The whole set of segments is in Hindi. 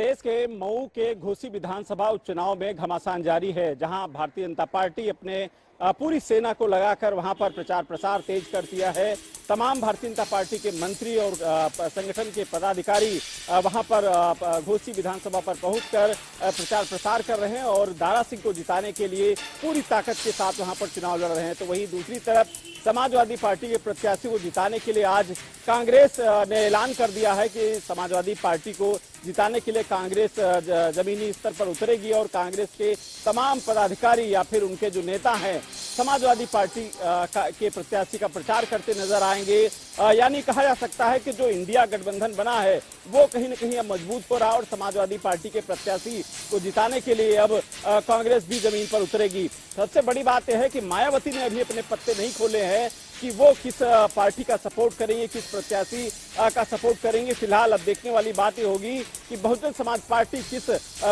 प्रदेश के मऊ के घोसी विधानसभा उपचुनाव में घमासान जारी है, जहां भारतीय जनता पार्टी अपने पूरी सेना को लगाकर वहां पर प्रचार प्रसार तेज कर दिया है। तमाम भारतीय जनता पार्टी के मंत्री और संगठन के पदाधिकारी वहां पर घोसी विधानसभा पर पहुंचकर प्रचार प्रसार कर रहे हैं और दारा सिंह को जिताने के लिए पूरी ताकत के साथ वहां पर चुनाव लड़ रहे हैं। तो वहीं दूसरी तरफ समाजवादी पार्टी के प्रत्याशी को जिताने के लिए आज कांग्रेस ने ऐलान कर दिया है कि समाजवादी पार्टी को जिताने के लिए कांग्रेस जमीनी स्तर पर उतरेगी और कांग्रेस के तमाम पदाधिकारी या फिर उनके जो नेता हैं समाजवादी पार्टी के प्रत्याशी का प्रचार करते नजर आएंगे। यानी कहा जा सकता है कि जो इंडिया गठबंधन बना है वो कहीं न कहीं अब मजबूत हो रहा है और समाजवादी पार्टी के प्रत्याशी को जिताने के लिए अब कांग्रेस भी जमीन पर उतरेगी। सबसे बड़ी बात यह है कि मायावती ने अभी अपने पत्ते नहीं खोले हैं कि वो किस पार्टी का सपोर्ट करेंगे, किस प्रत्याशी का सपोर्ट करेंगे। फिलहाल अब देखने वाली बात ये होगी कि बहुजन समाज पार्टी किस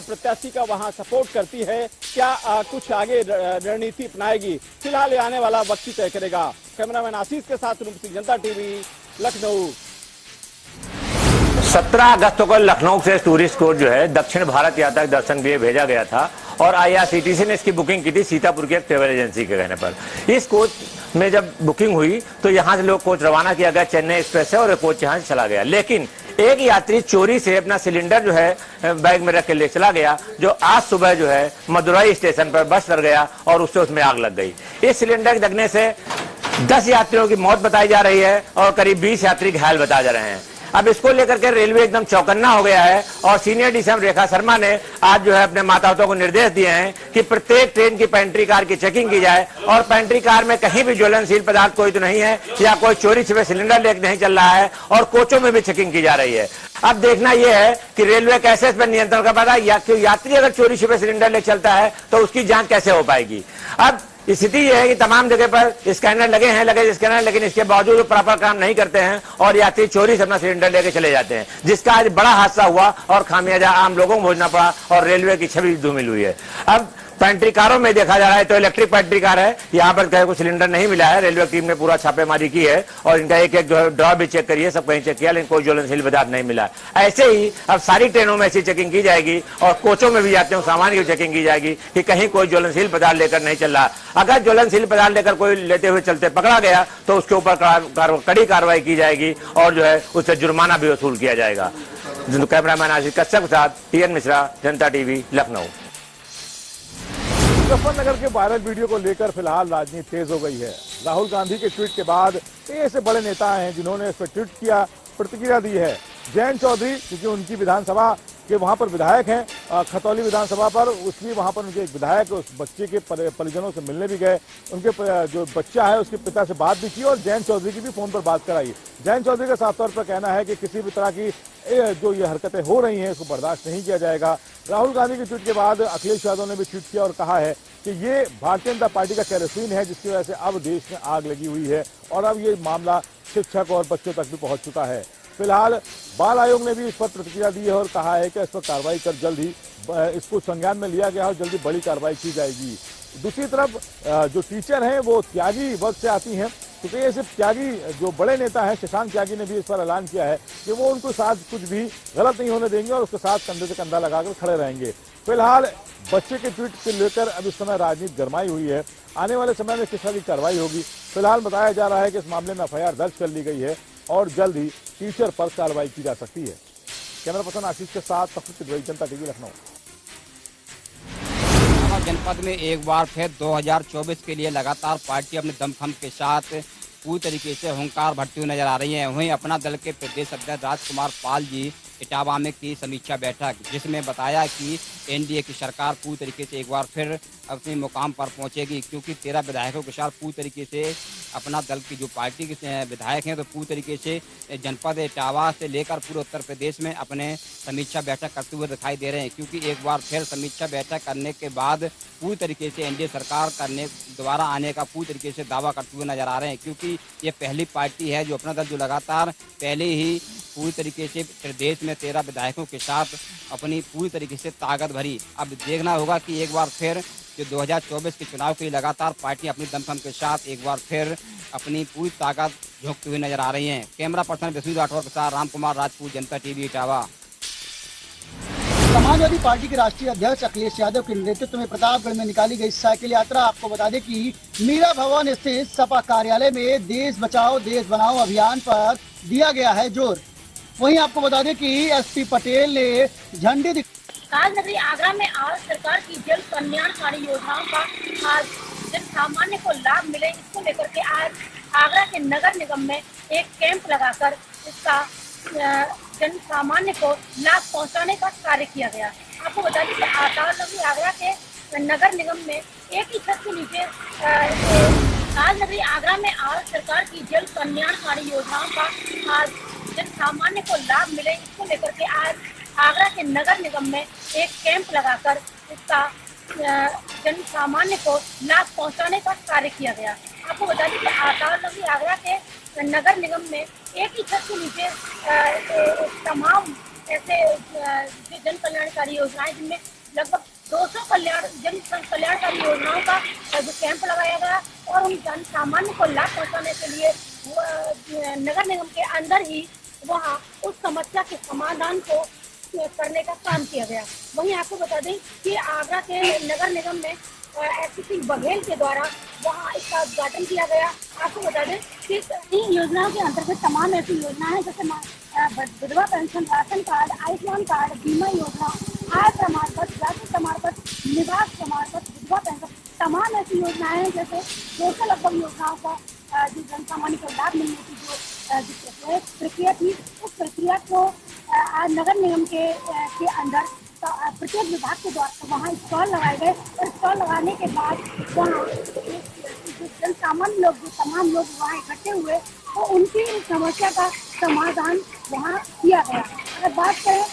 प्रत्याशी का वहां सपोर्ट करती है, क्या कुछ आगे रणनीति अपनाएगी। फिलहाल आने वाला वक्त ही तय करेगा। कैमरामैन आशीष के साथ रूप सिंह, जनता टीवी, लखनऊ। 17 अगस्त को लखनऊ से टूरिस्ट कोच जो है दक्षिण भारत यात्रा के दर्शन के लिए भेजा गया था और IRCTC ने इसकी बुकिंग की थी सीतापुर की एक ट्रेवल एजेंसी के कहने पर। इस कोच में जब बुकिंग हुई तो यहाँ से लोग कोच रवाना किया गया चेन्नई एक्सप्रेस से और कोच यहाँ से चला गया, लेकिन एक यात्री चोरी से अपना सिलेंडर जो है बैग में रख के ले चला गया, जो आज सुबह जो है मदुरई स्टेशन पर बस चढ़ गया और उससे उसमें आग लग गई। इस सिलेंडर के लगने से 10 यात्रियों की मौत बताई जा रही है और करीब 20 यात्री घायल बताए जा रहे हैं। अब इसको लेकर के रेलवे एकदम चौकन्ना हो गया है और सीनियर DCM रेखा शर्मा ने आज जो है अपने माताओं को निर्देश दिए हैं कि प्रत्येक ट्रेन की पेंट्री कार की चेकिंग की जाए और पेंट्री कार में कहीं भी ज्वलनशील पदार्थ कोई तो नहीं है या कोई चोरी छिपे सिलेंडर लेकर नहीं चल रहा है और कोचों में भी चेकिंग की जा रही है। अब देखना यह है कि रेलवे कैसे इस पर नियंत्रण कर पाता है या यात्री अगर चोरी छिपे सिलेंडर लेकर चलता है तो उसकी जांच कैसे हो पाएगी। अब स्थिति यह है कि तमाम जगह पर स्कैनर लगे हैं, स्कैनर, लेकिन इसके बावजूद प्रॉपर काम नहीं करते हैं और यात्री चोरी से अपना सिलेंडर लेके चले जाते हैं, जिसका आज बड़ा हादसा हुआ और खामियाजा आम लोगों को भोगना पड़ा और रेलवे की छवि धूमिल हुई है। अब पेंट्री कारों में देखा जा रहा है तो इलेक्ट्रिक पेंट्री कार है, यहाँ पर कहीं कुछ सिलेंडर नहीं मिला है। रेलवे टीम ने पूरा छापेमारी की है और इनका एक एक जो है ड्रॉ भी चेक करिए, सब कहीं चेक किया, लेकिन कोई ज्वलनशील पदार्थ नहीं मिला। ऐसे ही अब सारी ट्रेनों में ऐसी चेकिंग की जाएगी और कोचों में भी यात्रियों सामान की चेकिंग की जाएगी कि कहीं कोई ज्वलनशील पदार्थ लेकर नहीं चल रहा। अगर ज्वलनशील पदार्थ लेकर कोई लेते हुए चलते पकड़ा गया तो उसके ऊपर कड़ी कार्रवाई की जाएगी और जो है उससे जुर्माना भी वसूल किया जाएगा। कैमरामैन आशीष कश्यप के साथ TN मिश्रा, जनता टीवी, लखनऊ। मुजफ्फरनगर के वायरल वीडियो को लेकर फिलहाल राजनीति तेज हो गई है। राहुल गांधी के ट्वीट के बाद कई ऐसे बड़े नेता हैं जिन्होंने इस पर ट्वीट किया, प्रतिक्रिया दी है। जयंत चौधरी, क्योंकि उनकी विधानसभा के वहां पर विधायक हैं खतौली विधानसभा पर, उसलिए वहां पर उनके एक विधायक उस बच्चे के परिजनों से मिलने भी गए, उनके जो बच्चा है उसके पिता से बात भी की और जयंत चौधरी की भी फोन पर बात कराई। जयंत चौधरी का साफ तौर पर कहना है कि किसी भी तरह की जो ये हरकतें हो रही हैं इसको बर्दाश्त नहीं किया जाएगा। राहुल गांधी के ट्वीट के बाद अखिलेश यादव ने भी ट्वीट किया और कहा है कि ये भारतीय जनता पार्टी का केरोसिन है जिसकी वजह से अब देश में आग लगी हुई है और अब ये मामला शिक्षक और बच्चों तक भी पहुंच चुका है। फिलहाल बाल आयोग ने भी इस पर प्रतिक्रिया दी है और कहा है कि इस पर कार्रवाई कर जल्द ही इसको संज्ञान में लिया गया और जल्दी बड़ी कार्रवाई की जाएगी। दूसरी तरफ जो टीचर हैं वो त्यागी वर्ग से आती हैं, क्योंकि ये सिर्फ त्यागी जो बड़े नेता हैं शशांक त्यागी ने भी इस पर ऐलान किया है कि वो उनको साथ कुछ भी गलत नहीं होने देंगे और उसके साथ कंधे से कंधा लगाकर खड़े रहेंगे। फिलहाल बच्चे के ट्वीट को लेकर अब इस समय राजनीति गरमाई हुई है। आने वाले समय में किस तरह की कार्रवाई होगी, फिलहाल बताया जा रहा है कि इस मामले में FIR दर्ज कर ली गई है और जल्द ही टीचर पर कार्रवाई की जा सकती है। कैमरा पर्सन आशीष के साथ जनता टीवी, लखनऊ। जनपद में एक बार फिर 2024 के लिए लगातार पार्टी अपने दमखम के साथ पूरी तरीके से हुंकार भरती हुई नजर आ रही है। वहीं अपना दल के प्रदेश अध्यक्ष राजकुमार पाल जी इटावा में की समीक्षा बैठक, जिसमें बताया कि NDA की सरकार पूरी तरीके से एक बार फिर अपने मुकाम पर पहुंचेगी, क्योंकि 13 विधायकों के साथ पूरी तरीके से अपना दल की जो पार्टी के विधायक हैं तो पूरी तरीके से जनपद इटावा से लेकर पूरे उत्तर प्रदेश में अपने समीक्षा बैठक करते हुए दिखाई दे रहे हैं। क्योंकि एक बार फिर समीक्षा बैठक करने के बाद पूरी तरीके से NDA सरकार दोबारा आने का पूरी तरीके से दावा करते हुए नजर आ रहे हैं, क्योंकि ये पहली पार्टी है जो अपना दल जो लगातार पहले ही पूरी तरीके से प्रदेश में 13 विधायकों के साथ अपनी पूरी तरीके से ताकत भरी। अब देखना होगा कि एक बार फिर जो 2024 के चुनाव के लिए लगातार पार्टी अपनी दमखम के साथ एक बार फिर अपनी पूरी ताकत झोंकती हुई नजर आ रही हैं। कैमरा पर्सन विष्णु राठौर के साथ राम कुमार राजपूत, जनता टीवी, इटावा। समाजवादी पार्टी के राष्ट्रीय अध्यक्ष अखिलेश यादव के नेतृत्व में प्रतापगढ़ में निकाली गई साइकिल यात्रा, आपको बता दें कि मीरा भवन स्थित सपा कार्यालय में देश बचाओ देश बनाओ अभियान पर दिया गया है जोर। वहीं आपको बता दें कि एसपी पटेल ने झंडी राजनगरी आगरा में आज सरकार की जन कल्याणकारी योजनाओं का आज जन सामान्य को लाभ मिले, इसको लेकर के आज आगरा के नगर निगम में एक कैंप लगाकर इसका जन सामान्य को लाभ पहुंचाने का कार्य किया गया। आपको बता दें कि राजनगरी आगरा के नगर निगम में एक ही छत के नीचे राजनगरी आगरा में आज सरकार की जन कल्याणकारी योजनाओं का आज जन सामान्य को लाभ मिले, इसको लेकर के आज आगरा के नगर निगम में एक कैंप लगाकर इसका जन सामान्य को लाभ पहुंचाने का कार्य किया गया। आपको बता दें कि राजनगरी आगरा के नगर निगम में एक ही छत के नीचे तमाम ऐसे जन कल्याणकारी योजनाएं, जिनमें लगभग 200 जन कल्याणकारी योजनाओं का जो कैंप लगाया गया और उन जन सामान्य को लाभ पहुंचाने के लिए नगर निगम के अंदर ही वहां उस समस्या के समाधान को करने का काम किया गया। वहीं आपको बता दें कि आगरा के नगर निगम में एसपी सिंह बघेल के द्वारा वहां इसका उद्घाटन किया गया। आपको बता दें कि इन योजनाओं के अंतर्गत तमाम ऐसी योजनाएं हैं जैसे विधवा pension, ration card, Ayushman card, बीमा योजना, आय प्रमाण पत्र, जाति प्रमाण पत्र, निवास प्रमाण पत्र, विधवा पेंशन, तमाम ऐसी योजनाएं हैं जैसे 200 लगभग योजनाओं का जो जन सामान्य को लाभ मिलने की जो प्रक्रिया थी, उस प्रक्रिया को नगर निगम के अंदर प्रत्येक विभाग के द्वारा वहाँ स्टॉल लगाए गए और स्टॉल लगाने के बाद वहाँ जन सामान्य लोग जो तमाम लोग वहाँ इकट्ठे हुए तो उनकी समस्या का समाधान वहाँ किया गया। अगर बात करें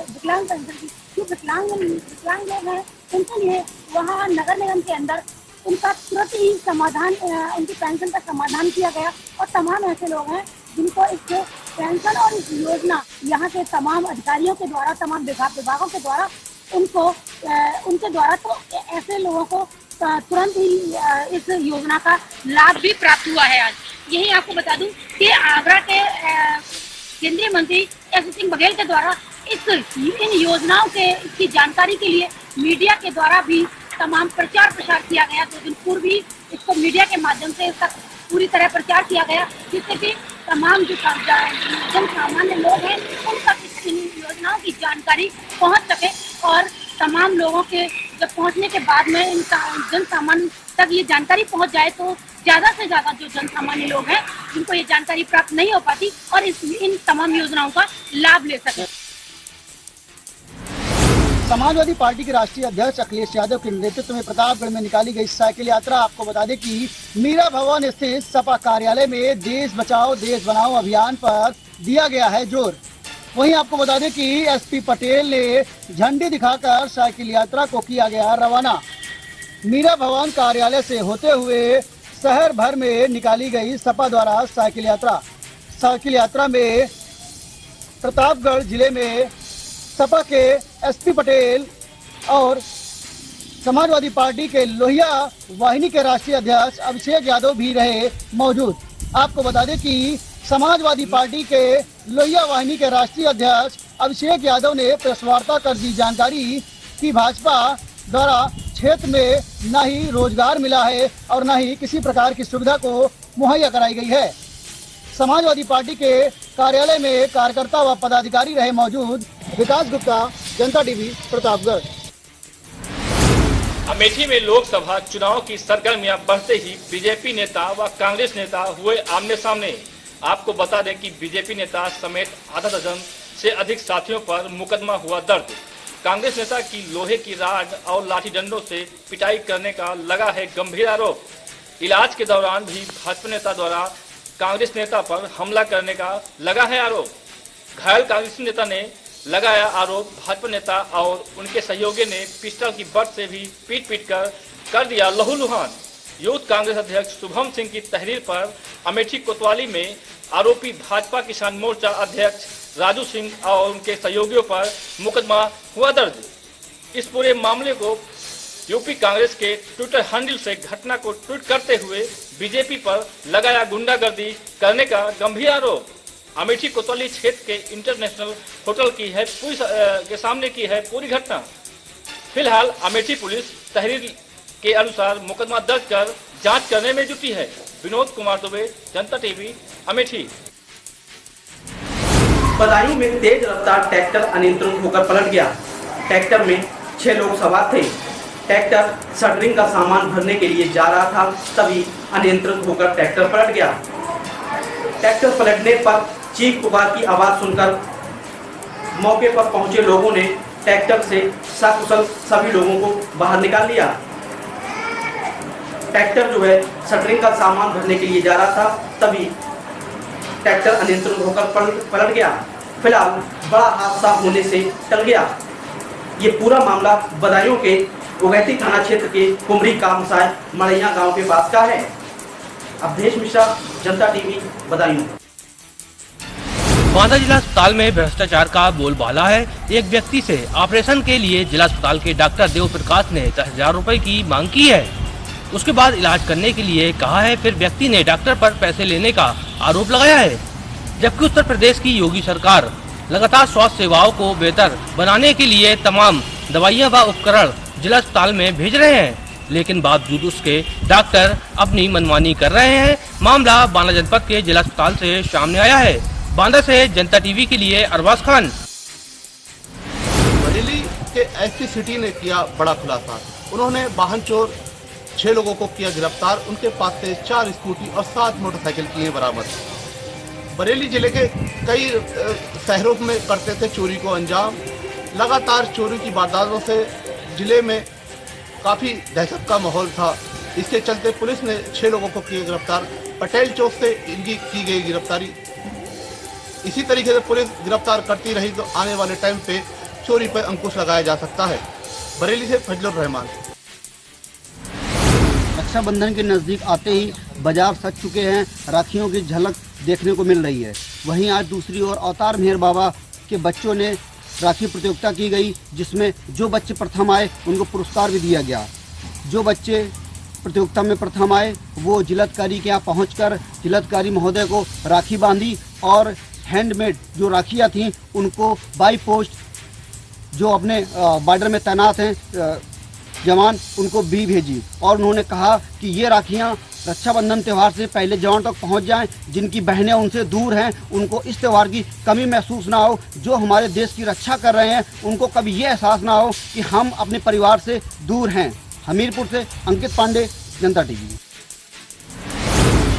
विकलांग पेंशन की, जो विकलांग लोग हैं उनके लिए वहाँ नगर निगम के अंदर उनका तुरंत ही समाधान, उनकी पेंशन का समाधान किया गया और तमाम ऐसे लोग हैं जिनको इस पेंशन और इस योजना यहाँ के तमाम अधिकारियों के द्वारा, तमाम विभागों के द्वारा उनके द्वारा तो ऐसे लोगों को तुरंत ही इस योजना का लाभ भी प्राप्त हुआ है। आज यही आपको बता दूं कि आगरा के केंद्रीय मंत्री एसपी सिंह बघेल के द्वारा इन योजनाओं की जानकारी के लिए मीडिया के द्वारा भी तमाम प्रचार प्रसार किया गया। 2 दिन पूर्व भी इसको मीडिया के माध्यम से इसका पूरी तरह प्रचार किया गया, जिससे कि तमाम जो जन सामान्य लोग हैं उन तक इन योजनाओं की जानकारी पहुंच सके और तमाम लोगों के जब पहुंचने के बाद में इन जन सामान्य तक ये जानकारी पहुंच जाए तो ज़्यादा से ज़्यादा जो जन सामान्य लोग हैं जिनको ये जानकारी प्राप्त नहीं हो पाती और इन तमाम योजनाओं का लाभ ले सके। समाजवादी पार्टी के राष्ट्रीय अध्यक्ष अखिलेश यादव के नेतृत्व में प्रतापगढ़ में निकाली गई साइकिल यात्रा, आपको बता दें कि मीरा भवन स्थित सपा कार्यालय में देश बचाओ देश बनाओ अभियान पर दिया गया है जोर। वहीं आपको बता दें कि एसपी पटेल ने झंडी दिखाकर साइकिल यात्रा को किया गया रवाना। मीरा भवन कार्यालय से होते हुए शहर भर में निकाली गई सपा द्वारा साइकिल यात्रा में प्रतापगढ़ जिले में सपा के एसपी पटेल और समाजवादी पार्टी के लोहिया वाहिनी के राष्ट्रीय अध्यक्ष अभिषेक यादव भी रहे मौजूद। आपको बता दें कि समाजवादी पार्टी के लोहिया वाहिनी के राष्ट्रीय अध्यक्ष अभिषेक यादव ने प्रेस वार्ता कर दी जानकारी कि भाजपा द्वारा क्षेत्र में न ही रोजगार मिला है और न ही किसी प्रकार की सुविधा को मुहैया कराई गई है। समाजवादी पार्टी के कार्यालय में कार्यकर्ता व पदाधिकारी रहे मौजूद। विकास गुप्ता, जनता टीवी, प्रतापगढ़। अमेठी में लोकसभा चुनाव की सरगर्मियां बढ़ते ही बीजेपी नेता व कांग्रेस नेता हुए आमने सामने। आपको बता दें कि बीजेपी नेता समेत आधा दर्जन से अधिक साथियों पर मुकदमा हुआ दर्ज। कांग्रेस नेता की लोहे की राड और लाठी डंडों से पिटाई करने का लगा है गंभीर आरोप। इलाज के दौरान भी भाजपा नेता द्वारा कांग्रेस नेता पर हमला करने का लगा है आरोप। घायल कांग्रेस नेता ने लगाया आरोप भाजपा नेता और उनके सहयोगी ने पिस्टल की बट से भी पीट कर दिया लहूलुहान। यूथ कांग्रेस अध्यक्ष शुभम सिंह की तहरीर पर अमेठी कोतवाली में आरोपी भाजपा किसान मोर्चा अध्यक्ष राजू सिंह और उनके सहयोगियों पर मुकदमा हुआ दर्ज। इस पूरे मामले को यूपी कांग्रेस के ट्विटर हैंडल से घटना को ट्वीट करते हुए बीजेपी पर लगाया गुंडागर्दी करने का गंभीर आरोप। अमेठी कोतवाली क्षेत्र के इंटरनेशनल होटल की है पुलिस के सामने की है पूरी घटना। फिलहाल अमेठी पुलिस तहरीर के अनुसार मुकदमा दर्ज कर जांच करने में जुटी है। विनोद कुमार दुबे, जनता टीवी, अमेठी। बदायूं में तेज रफ्तार ट्रैक्टर अनियंत्रित होकर पलट गया। ट्रैक्टर में 6 लोग सवार थे। ट्रैक्टर शटरिंग का सामान भरने के लिए जा रहा था, तभी अनियंत्रित होकर ट्रैक्टर पलट गया। ट्रैक्टर पलटने पर चीख पुकार की आवाज सुनकर मौके पर पहुंचे लोगों ने ट्रैक्टर से सकुशल सभी लोगों को बाहर निकाल लिया। ट्रैक्टर जो है शटरिंग का सामान भरने के लिए जा रहा था, तभी ट्रैक्टर अनियंत्रित होकर पलट गया। फिलहाल बड़ा हादसा होने से टल गया। ये पूरा मामला बदायूं के उगैती थाना क्षेत्र के कुमरी कामसाय मड़ैया गांव के पास का है। अवधेश मिश्रा, जनता टीवी, बदायूं। बांदा जिला अस्पताल में भ्रष्टाचार का बोलबाला है। एक व्यक्ति से ऑपरेशन के लिए जिला अस्पताल के डॉक्टर देव प्रकाश ने 10,000 रुपए की मांग की है। उसके बाद इलाज करने के लिए कहा है, फिर व्यक्ति ने डॉक्टर पर पैसे लेने का आरोप लगाया है। जबकि उत्तर प्रदेश की योगी सरकार लगातार स्वास्थ्य सेवाओं को बेहतर बनाने के लिए तमाम दवाइयां व उपकरण जिला अस्पताल में भेज रहे हैं, लेकिन बावजूद उसके डॉक्टर अपनी मनमानी कर रहे हैं। मामला बांदा जनपद के जिला अस्पताल से सामने आया है। बांदा से जनता टीवी के लिए अरबाज खान। बरेली के एसपी सिटी ने किया बड़ा खुलासा। उन्होंने वाहन चोर 6 लोगों को किया गिरफ्तार। उनके पास से 4 स्कूटी और 7 मोटरसाइकिल किए बरामद। बरेली जिले के कई शहरों में करते थे चोरी को अंजाम। लगातार चोरी की वारदातों से जिले में काफी दहशत का माहौल था। इसके चलते पुलिस ने 6 लोगों को किए गिरफ्तार। पटेल चौक से इनकी की गई गिरफ्तारी। इसी तरीके से पुलिस गिरफ्तार करती रही तो आने वाले टाइम पे चोरी पर अंकुश लगाया जा सकता है। बरेली से फजलुर रहमान। रक्षाबंधन के नजदीक आते ही बाजार सज चुके हैं। राखियों की झलक देखने को मिल रही है। वहीं आज दूसरी ओर अवतार मेहर बाबा के बच्चों ने राखी प्रतियोगिता की गई, जिसमें जो बच्चे प्रथम आए उनको पुरस्कार भी दिया गया। जो बच्चे प्रतियोगिता में प्रथम आए वो जिलाधिकारी के यहाँ पहुंचकर जिलाधिकारी महोदय को राखी बांधी और हैंडमेड जो राखियाँ थीं उनको बाई पोस्ट जो अपने बॉर्डर में तैनात हैं जवान उनको भी भेजी। और उन्होंने कहा कि ये राखियाँ रक्षाबंधन त्यौहार से पहले जवान तक पहुंच जाएं। जिनकी बहनें उनसे दूर हैं उनको इस त्यौहार की कमी महसूस ना हो। जो हमारे देश की रक्षा कर रहे हैं उनको कभी ये एहसास ना हो कि हम अपने परिवार से दूर हैं। हमीरपुर से अंकित पांडे, जनता टीवी।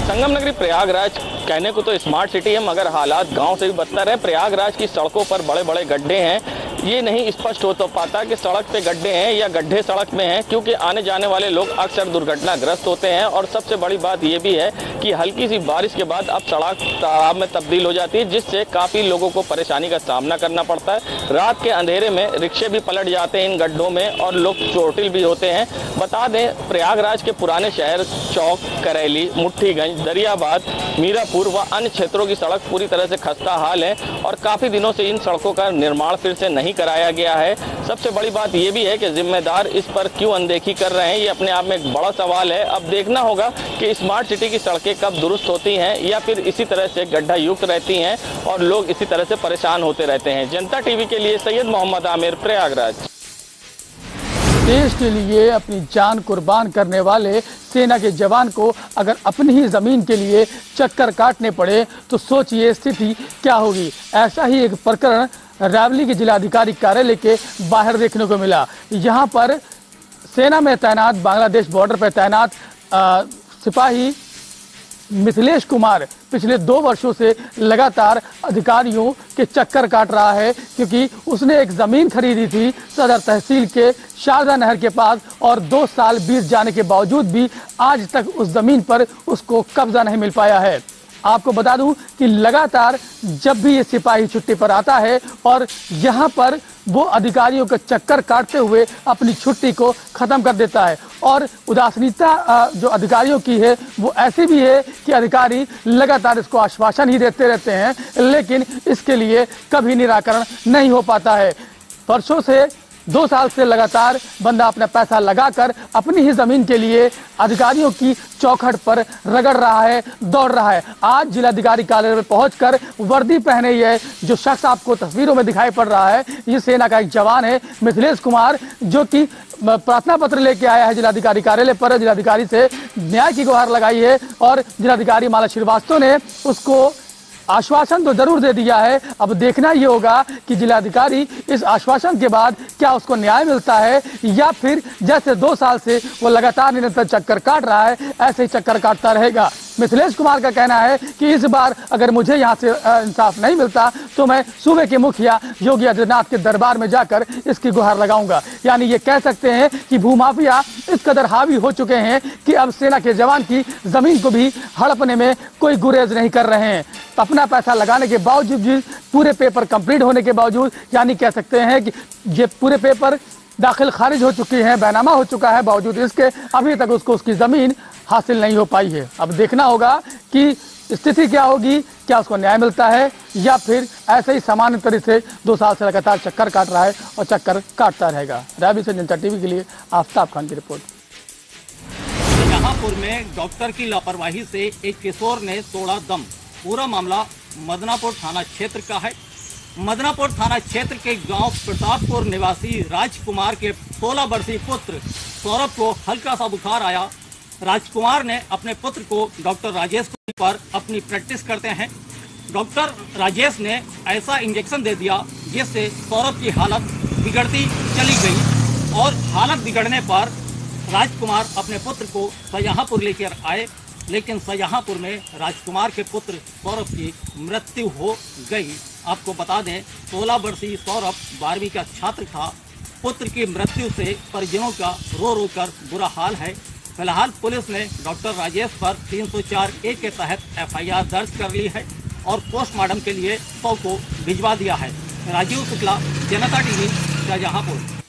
संगम नगरी प्रयागराज कहने को तो स्मार्ट सिटी है, मगर हालात गांव से भी बदतर है। प्रयागराज की सड़कों पर बड़े बड़े गड्ढे हैं। ये नहीं स्पष्ट हो तो पाता कि सड़क पे गड्ढे हैं या गड्ढे सड़क में हैं, क्योंकि आने जाने वाले लोग अक्सर दुर्घटनाग्रस्त होते हैं। और सबसे बड़ी बात ये भी है कि हल्की सी बारिश के बाद अब सड़क तालाब में तब्दील हो जाती है, जिससे काफ़ी लोगों को परेशानी का सामना करना पड़ता है। रात के अंधेरे में रिक्शे भी पलट जाते हैं इन गड्ढों में और लोग चोटिल भी होते हैं। बता दें, प्रयागराज के पुराने शहर चौक, करैली, मुट्ठीगंज, दरियाबाद, मीरापुर व अन्य क्षेत्रों की सड़क पूरी तरह से खस्ता हाल है और काफ़ी दिनों से इन सड़कों का निर्माण फिर से नहीं कराया गया है। सबसे बड़ी बात यह भी है कि जिम्मेदार इस पर क्यों अनदेखी कर रहे हैं, ये अपने आप में एक बड़ा सवाल है। अब देखना होगा कि स्मार्ट सिटी की सड़कें कब दुरुस्त होती हैं या फिर इसी तरह से गड्ढा युक्त रहती हैं और लोग इसी तरह से परेशान होते रहते हैं। जनता टीवी के लिए सैयद मोहम्मद आमिर, प्रयागराज। देश के लिए अपनी जान कुर्बान करने वाले सेना के जवान को अगर अपनी ही जमीन के लिए चक्कर काटने पड़े तो सोचिए स्थिति क्या होगी। ऐसा ही एक प्रकरण रावली के जिलाधिकारी कार्यालय के बाहर देखने को मिला। यहाँ पर सेना में तैनात बांग्लादेश बॉर्डर पर तैनात सिपाही मिथिलेश कुमार पिछले 2 वर्षों से लगातार अधिकारियों के चक्कर काट रहा है, क्योंकि उसने एक जमीन खरीदी थी सदर तहसील के शारदा नहर के पास और 2 साल बीत जाने के बावजूद भी आज तक उस जमीन पर उसको कब्जा नहीं मिल पाया है। आपको बता दूं कि लगातार जब भी ये सिपाही छुट्टी पर आता है और यहाँ पर वो अधिकारियों का चक्कर काटते हुए अपनी छुट्टी को खत्म कर देता है। और उदासीनता जो अधिकारियों की है वो ऐसी भी है कि अधिकारी लगातार इसको आश्वासन ही देते रहते हैं, लेकिन इसके लिए कभी निराकरण नहीं हो पाता है। वर्षों से 2 साल से लगातार बंदा अपना पैसा लगाकर अपनी ही जमीन के लिए अधिकारियों की चौखट पर रगड़ रहा है, दौड़ रहा है। आज जिलाधिकारी कार्यालय में पहुंचकर वर्दी पहने ये जो शख्स आपको तस्वीरों में दिखाई पड़ रहा है, ये सेना का एक जवान है मिथिलेश कुमार, जो कि प्रार्थना पत्र लेके आया है जिलाधिकारी कार्यालय पर। जिलाधिकारी से न्याय की गुहार लगाई है और जिलाधिकारी माला श्रीवास्तव ने उसको आश्वासन तो जरूर दे दिया है। अब देखना ये होगा कि जिलाधिकारी इस आश्वासन के बाद क्या उसको न्याय मिलता है या फिर जैसे 2 साल से वो लगातार निरंतर चक्कर काट रहा है ऐसे ही चक्कर काटता रहेगा। मिथिलेश कुमार का कहना है कि इस बार अगर मुझे यहाँ से इंसाफ नहीं मिलता तो मैं सूबे के मुखिया योगी आदित्यनाथ के दरबार में जाकर इसकी गुहार लगाऊंगा। यानी ये कह सकते हैं कि भूमाफिया इस कदर हावी हो चुके हैं कि अब सेना के जवान की जमीन को भी हड़पने में कोई गुरेज नहीं कर रहे हैं। अपना पैसा लगाने के बावजूद भी, पूरे पेपर कंप्लीट होने के बावजूद, यानी कह सकते हैं कि ये पूरे पेपर दाखिल खारिज हो चुकी हैं, बैनामा हो चुका है, बावजूद इसके अभी तक उसको उसकी जमीन हासिल नहीं हो पाई है। अब देखना होगा कि स्थिति क्या होगी, क्या उसको न्याय मिलता है या फिर ऐसे ही सामान्य तरीके से 2 साल से लगातार चक्कर काट रहा है और चक्कर काटता रहेगा। रैवी से जनता टीवी के लिए आफ्ताब खान की रिपोर्ट। शाहजहांपुर में डॉक्टर की लापरवाही से एक किशोर ने तोड़ा दम। पूरा मामला मदनापुर थाना क्षेत्र का है। मदनापुर थाना क्षेत्र के गांव प्रतापपुर निवासी राजकुमार के 16 वर्षीय पुत्र सौरभ को हल्का सा बुखार आया। राजकुमार ने अपने पुत्र को डॉक्टर राजेश पर अपनी प्रैक्टिस करते हैं। डॉक्टर राजेश ने ऐसा इंजेक्शन दे दिया जिससे सौरभ की हालत बिगड़ती चली गई और हालत बिगड़ने पर राजकुमार अपने पुत्र को शाहजहांपुर लेकर आए, लेकिन शाहजहांपुर में राजकुमार के पुत्र सौरभ की मृत्यु हो गई। आपको बता दें 16 वर्षीय सौरभ 12वीं का छात्र था। पुत्र की मृत्यु से परिजनों का रो रो कर बुरा हाल है। फिलहाल पुलिस ने डॉक्टर राजेश पर 304A के तहत FIR दर्ज कर ली है और पोस्टमार्टम के लिए शव को भिजवा दिया है। राजीव शुक्ला, जनता टीवी, शाहजहांपुर।